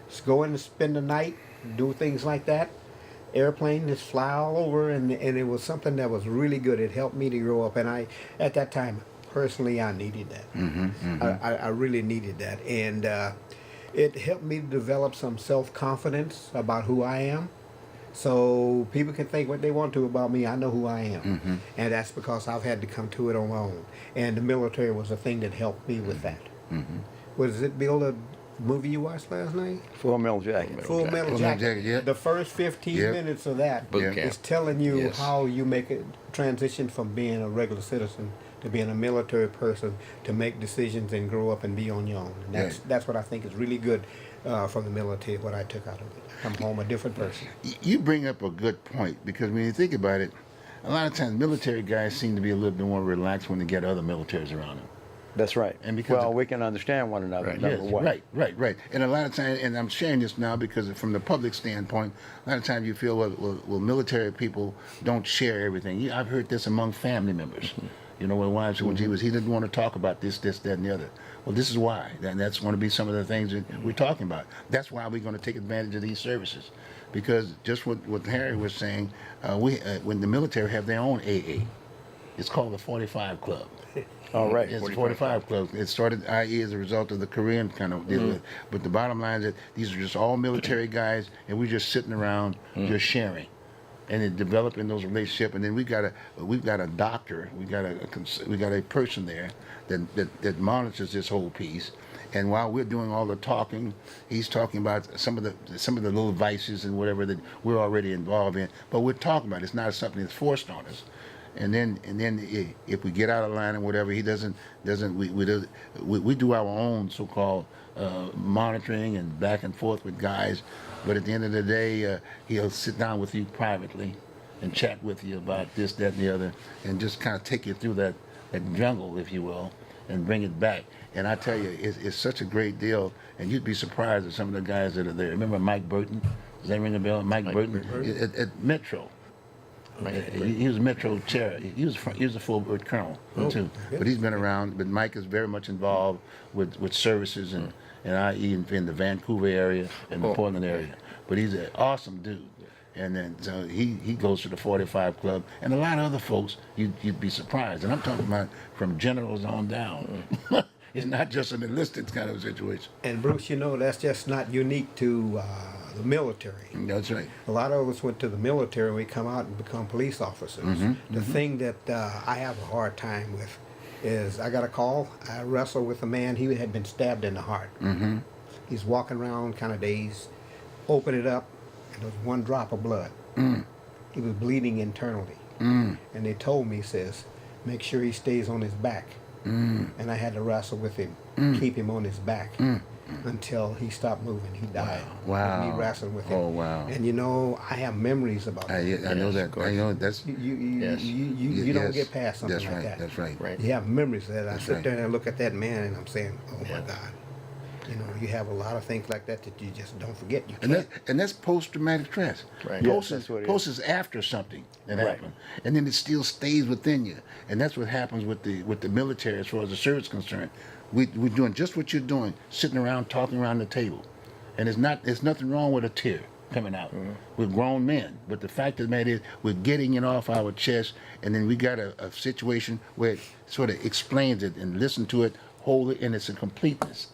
Just go in and spend the night, do things like that. Airplane, just fly all over, and it was something that was really good. It helped me to grow up, and at that time, personally, I needed that. I really needed that, and It helped me develop some self-confidence about who I am. So people can think what they want to about me. I know who I am. And that's because I've had to come to it on my own. And the military was a thing that helped me with that. Was it, Bill, the movie you watched last night? Full Metal Jacket. Full Metal Jacket. yeah. The first 15 Yep. minutes of that Boot Yeah. camp. is telling you Yes. how you make a transition from being a regular citizen to being a military person, to make decisions and grow up and be on your own. And that's what I think is really good from the military, what I took out of it. Come home a different person. You bring up a good point, because when you think about it, a lot of times military guys seem to be a little bit more relaxed when they get other militaries around them. That's right. And because well, we can understand one another. Right. Number Yes, one. right. And a lot of times, and I'm sharing this now because from the public standpoint, a lot of times you feel, well, military people don't share everything. I've heard this among family members. You know, when wives, when he didn't want to talk about this, that, and the other. Well, this is why, and that's going to be some of the things that we're talking about. That's why we're going to take advantage of these services, because just what Harry was saying, when the military have their own AA, it's called the 45 Club. All right. It's 45 clubs. It started, i.e., as a result of the Korean kind of deal with. But the bottom line is that these are just all military guys, and we're just sitting around, just sharing, and it developing those relationships. And then we've got a doctor, we got a person there that monitors this whole piece. And while we're doing all the talking, he's talking about some of the little vices and whatever that we're already involved in. But we're talking about it. It's not something that's forced on us. And then if we get out of line or whatever, he doesn't we do our own so-called monitoring and back and forth with guys. But at the end of the day, he'll sit down with you privately and chat with you about this, that, and the other, and just kind of take you through that jungle, if you will, and bring it back. And I tell you, it's such a great deal, and you'd be surprised at some of the guys that are there. Remember Mike Burton? Does that ring a bell? Mike Burton at Metro. He was Metro chair. He was a full-bird colonel too. But he's been around. But Mike is very much involved with services and i.e. in the Vancouver area and the Portland area. But he's an awesome dude. And then so he goes to the 45 Club, and a lot of other folks you'd be surprised. And I'm talking about from generals on down. It's not just an enlisted kind of situation. And Bruce, you know, that's just not unique to the military. That's right. A lot of us went to the military and we come out and become police officers. The thing that I have a hard time with is I got a call. I wrestled with a man. He had been stabbed in the heart. He's walking around kind of dazed. Open it up, and there was one drop of blood. He was bleeding internally. And they told me, says, make sure he stays on his back. And I had to wrestle with him, keep him on his back until he stopped moving. He died. Wow. Me wrestling with him. Oh, wow. And you know, I have memories about that. I know that. I know that's. You don't get past something that's like right, that. That's right. Right. You have memories of that. I sit right. there and I look at that man and I'm saying, oh my God. You know, you have a lot of things like that that you just don't forget. You can't. And that's post-traumatic stress. Right. Post, Yes, that's what it post is after something that Right. happened, and then it still stays within you. And that's what happens with the military as far as the service is concerned. We're doing just what you're doing, sitting around talking around the table, and there's nothing wrong with a tear coming out. We're grown men, but the fact of the matter is we're getting it off our chest, and then we got a situation where it sort of explains it and listen to it, hold it, and it's a completeness.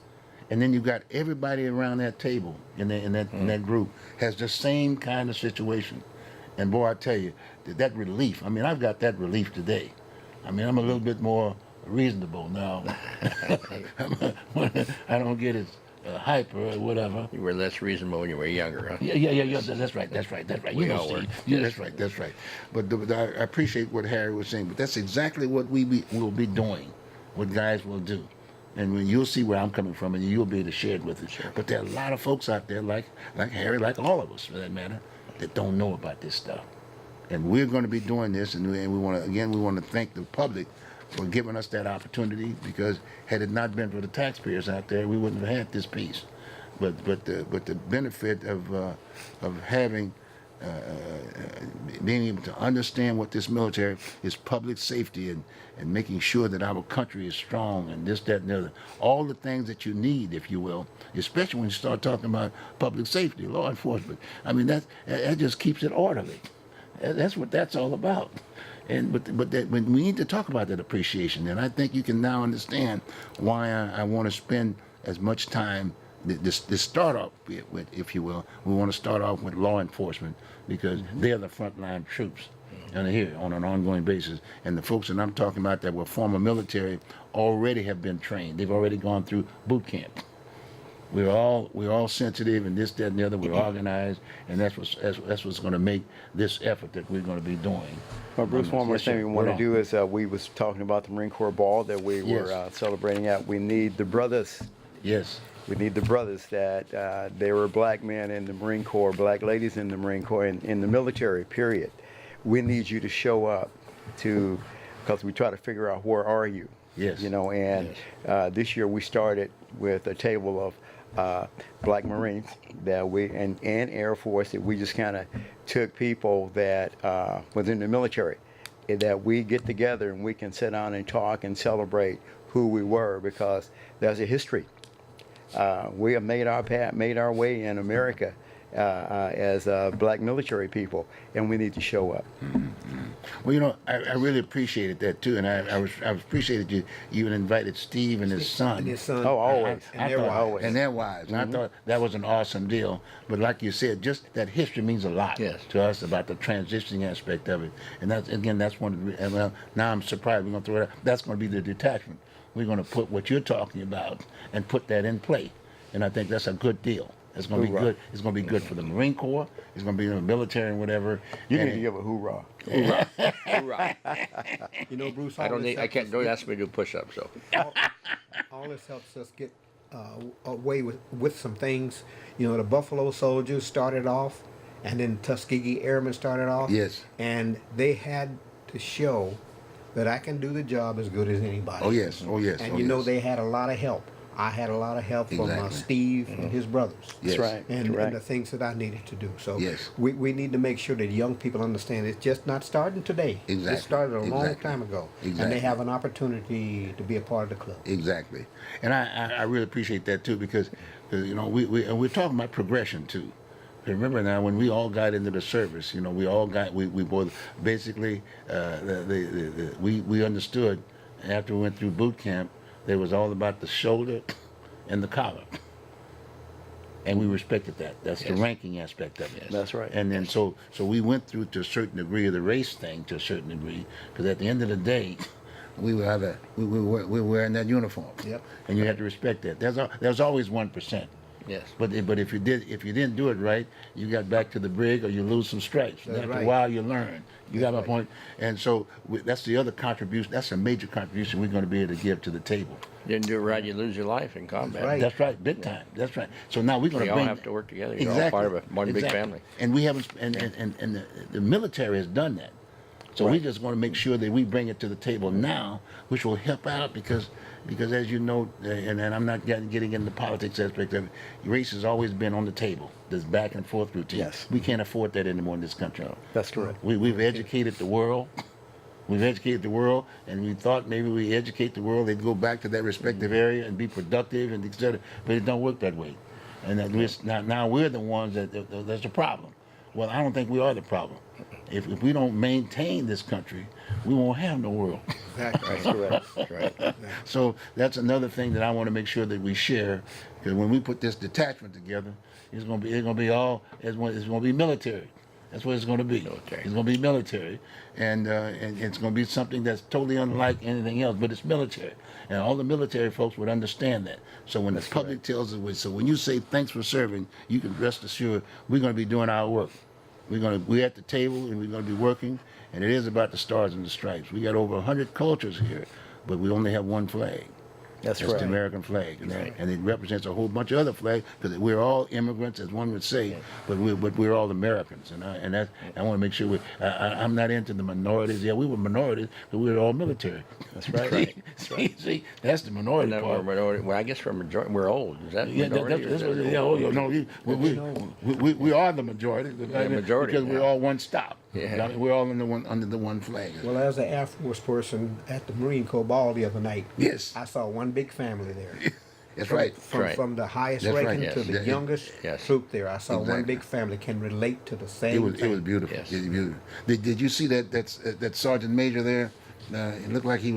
And then you got everybody around that table in that group has the same kind of situation. And boy, I tell you, that relief, I mean, I've got that relief today. I mean, I'm a little bit more reasonable now. I don't get as hyper or whatever. You were less reasonable when you were younger, huh? Yeah. That's right. We You know, all were. Steve. Yeah, that's right. But I appreciate what Harry was saying. But that's exactly what will be doing, what guys will do. And when you'll see where I'm coming from, and you'll be able to share it with us. Sure. But there are a lot of folks out there, like Harry, like all of us for that matter, that don't know about this stuff. And we're going to be doing this, and we want to thank the public for giving us that opportunity, because had it not been for the taxpayers out there, we wouldn't have had this piece. But the benefit of having being able to understand what this military is, public safety, and making sure that our country is strong, and this, that, and the other, all the things that you need, if you will, especially when you start talking about public safety, law enforcement. I mean, that just keeps it orderly. That's what that's all about. But when we need to talk about that appreciation, and I think you can now understand why I want to spend as much time this start off with, if you will, we want to start off with law enforcement because they're the frontline troops. And here on an ongoing basis, and the folks that I'm talking about that were former military already have been trained. They've already gone through boot camp. We're all sensitive, and this, that, and the other. We're organized, and that's what's going to make this effort that we're going to be doing. Well, Bruce, one more Yes, thing sir. we want to Go do is we was talking about the Marine Corps Ball that we were Yes. celebrating at. We need the brothers. Yes. We need the brothers that they were black men in the Marine Corps, black ladies in the Marine Corps, in the military, period. We need you to show up because we try to figure out where are you. Yes. You know, and this year we started with a table of black Marines that and Air Force that we just kind of took people that was in the military, and that we get together and we can sit down and talk and celebrate who we were, because there's a history. We have made our way in America as black military people, and we need to show up. Well, you know, I really appreciated that too, and I appreciated you even invited Steve and his son. And his son. Oh, always. And their wives. And their wives. And I thought that was an awesome deal. But like you said, just that history means a lot Yes. to us about the transitioning aspect of it. And that's one of the, well, now I'm surprised we're going to throw it out. That's going to be the detachment. We're going to put what you're talking about and put that in play. And I think that's a good deal. It's going to be Hoorah. good. It's going to be good for the Marine Corps. It's going to be in the military and whatever. You And need to give a hoorah. Hoorah. Hoorah. You know, Bruce, I can't, don't ask me to do push-ups, so. all this helps us get away with some things. You know, the Buffalo Soldiers started off, and then Tuskegee Airmen started off. Yes. And they had to show that I can do the job as good as anybody. Oh, yes. Oh, yes. And Oh, you know, yes. they had a lot of help. I had a lot of help from Exactly. Steve and his brothers. Yes. That's right. And Correct. the things that I needed to do. So Yes. we need to make sure that young people understand it's just not starting today. Exactly. It started a long Exactly. time ago. And Exactly. they have an opportunity to be a part of the club. Exactly, and I really appreciate that too, because you know we're talking about progression too. Remember now, when we all got into the service, you know, we both basically we understood after we went through boot camp, it was all about the shoulder and the collar, and we respected that. That's the Yes. ranking aspect of it. Yes. That's right. And then so we went through to a certain degree of the race thing to a certain degree, because at the end of the day, we were wearing that uniform. Yep. And you have to respect that. There's always 1%. Yes. But if you didn't do it right, you got back to the brig or you lose some stripes. That's After a right. while, you learn. You got my right. point. And so that's the other contribution. That's a major contribution we're going to be able to give to the table. Didn't do it right, you lose your life in combat. right. That's right, big time. That's right. So now we're going We to all bring have to work together. You're all exactly part of one big exactly. family. And we haven't. And the military has done that. So we just want to make sure that we bring it to the table now, which will help out because as you know, and I'm not getting into the politics aspect of it, race has always been on the table. This back and forth routine. Yes. We can't afford that anymore in this country. That's correct. We've educated the world. We've educated the world, and we thought maybe we educate the world, they'd go back to that respective area and be productive and etc. But it don't work that way. And that now we're the ones that's the problem. Well, I don't think we are the problem. If we don't maintain this country, we won't have no world. Exactly. That's correct. That's right. So that's another thing that I want to make sure that we share, because when we put this detachment together, it's going to be military. That's what it's going to be. Military. It's going to be military, and it's going to be something that's totally unlike anything else, but it's military, and all the military folks would understand that. So when the public tells us, so when you say thanks for serving, you can rest assured we're going to be doing our work. We're at the table and we're going to be working, and it is about the stars and the stripes. We got over 100 cultures here, but we only have one flag. That's That's right. the American flag, and it represents a whole bunch of other flags because we're all immigrants, as one would say, but we're all Americans, and I want to make sure I'm not into the minorities. Yeah, we were minorities, but we were all military. That's right. See, that's the minority And then part. we're minority. Well, I guess we're majority. We're old. Is that Yeah, minority? that's or is what, that yeah, old? we are the majority. Majority, because we're yeah. all one stop. Yeah. We're all under the one flag. Well, as an Air Force person at the Marine Corps Ball the other night, Yes. I saw one big family there. That's right. From the highest That's right, ranking yes. to the Yeah, youngest yes. troop there. I saw one Exactly. big family can relate to the same It was thing. beautiful. Yes. It was beautiful. Did you see that Sergeant Major there? It looked like he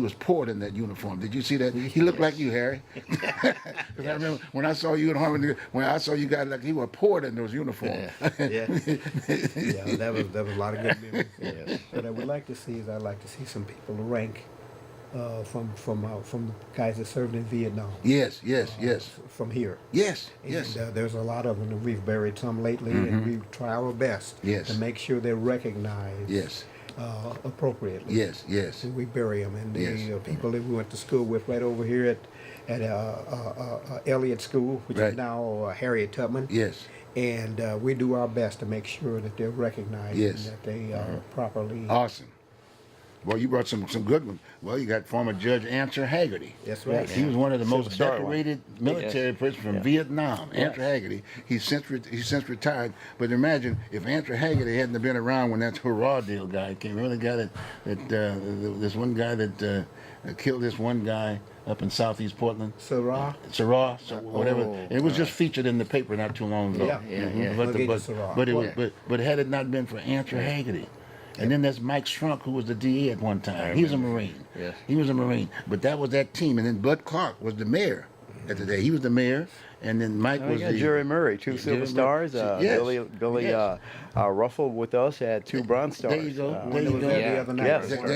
was poured in that uniform. Did you see that? He looked like you, Harry. Because I remember when I saw you in Harvard, when I saw you guys like he were poured in those uniforms. Yeah, that was a lot of good memories. Yes. What I would like to see is I'd like to see some people rank from the guys that served in Vietnam. Yes. From here. Yes. And there's a lot of them, and we've buried some lately, and we try our best to make sure they're recognized. Yes. Appropriately. Yes. And we bury them, and the people that we went to school with right over here at Elliott School, which is now Harriet Tubman. Yes. And we do our best to make sure that they're recognized and that they are properly. Awesome. Well, you brought some good ones. Well, you got former Judge Answer Haggerty. That's right. He was one of the most decorated military persons from Vietnam. Answer Haggerty. He's since retired. But imagine if Answer Haggerty hadn't been around when that hurrah deal guy came. Remember the guy that this one guy that killed this one guy up in southeast Portland? Sarah, whatever. It was just featured in the paper not too long ago. But had it not been for Answer Haggerty. And then there's Mike Strunk, who was the DA at one time. He was a Marine. Yes. He was a Marine. But that was that team. And then Bud Clark was the mayor at the day. He was the mayor. And then Mike was the... Jerry Murray, 2 silver stars. Billy Ruffled with us had 2 bronze stars. There you go. There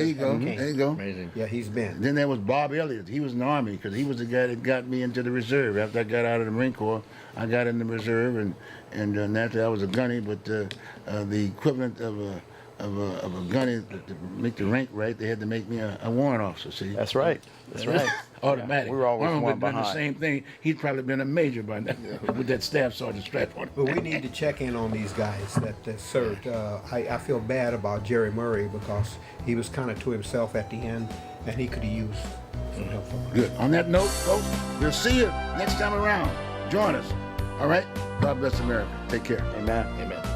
you go. There you go. Amazing. Yeah, he's been. Then there was Bob Elliott. He was in the Army because he was the guy that got me into the reserve. After I got out of the Marine Corps, I got in the reserve. And naturally I was a gunny, but the equivalent of a gunny to make the rank right, they had to make me a warrant officer. See, That's right. Automatic. We were always Arnold one would have done the behind. same thing. He'd probably been a major by now with that staff sergeant strap on. But we need to check in on these guys that served. I feel bad about Jerry Murray because he was kind of to himself at the end, and he could have used some help from us. Good. On that note, folks, we'll see you next time around. Join us. All right? God bless America. Take care. Amen. Amen.